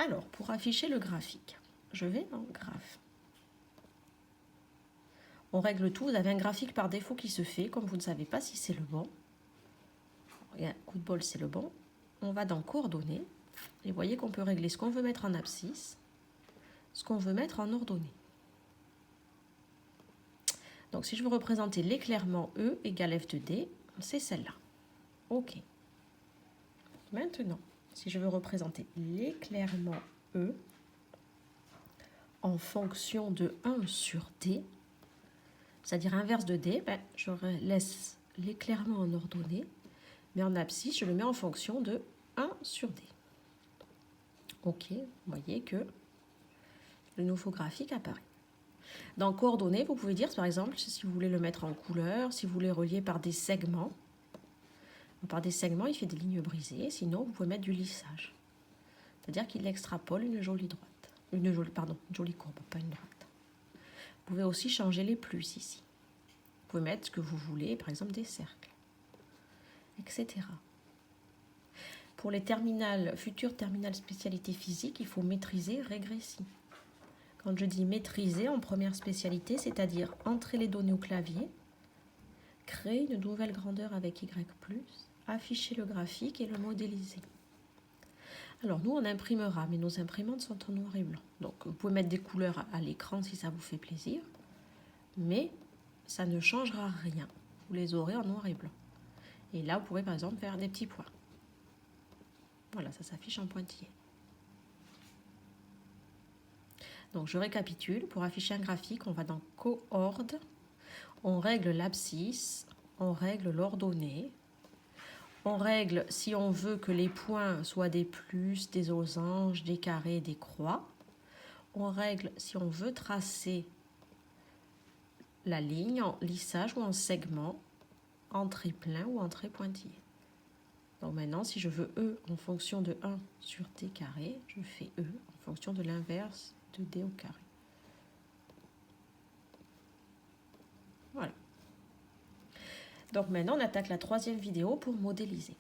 Alors, pour afficher le graphique, je vais dans Graphe. On règle tout. Vous avez un graphique par défaut qui se fait, comme vous ne savez pas si c'est le bon. Et un coup de bol, c'est le bon. On va dans Coordonnées. Et vous voyez qu'on peut régler ce qu'on veut mettre en abscisse, ce qu'on veut mettre en ordonnée. Donc, si je veux représenter l'éclairement E égale F de D, c'est celle-là. OK. Maintenant, si je veux représenter l'éclairement E en fonction de 1 sur D, c'est-à-dire inverse de D, je laisse l'éclairement en ordonnée, mais en abscisse, je le mets en fonction de 1 sur D. OK, vous voyez que le nouveau graphique apparaît. Dans coordonnées, vous pouvez dire, par exemple, si vous voulez le mettre en couleur, si vous voulez relier par des segments. Par des segments, il fait des lignes brisées, sinon vous pouvez mettre du lissage. C'est-à-dire qu'il extrapole une jolie droite. Une jolie courbe, pas une droite. Vous pouvez aussi changer les plus ici. Vous pouvez mettre ce que vous voulez, par exemple des cercles, etc. Pour les futures terminales spécialité physique, il faut maîtriser régression. Quand je dis maîtriser en première spécialité, c'est-à-dire entrer les données au clavier, créer une nouvelle grandeur avec Y+, afficher le graphique et le modéliser. Alors nous, on imprimera, mais nos imprimantes sont en noir et blanc. Donc vous pouvez mettre des couleurs à l'écran si ça vous fait plaisir, mais ça ne changera rien. Vous les aurez en noir et blanc. Et là, vous pourrez par exemple faire des petits points. Voilà, ça s'affiche en pointillé. Donc je récapitule, pour afficher un graphique, on va dans Coord, on règle l'abscisse, on règle l'ordonnée, on règle si on veut que les points soient des plus, des losanges, des carrés, des croix. On règle si on veut tracer la ligne en lissage ou en segment, en trait plein ou en trait pointillé. Donc maintenant, si je veux E en fonction de 1 sur D carré, je fais E en fonction de l'inverse de D au carré. Voilà. Donc maintenant, on attaque la troisième vidéo pour modéliser.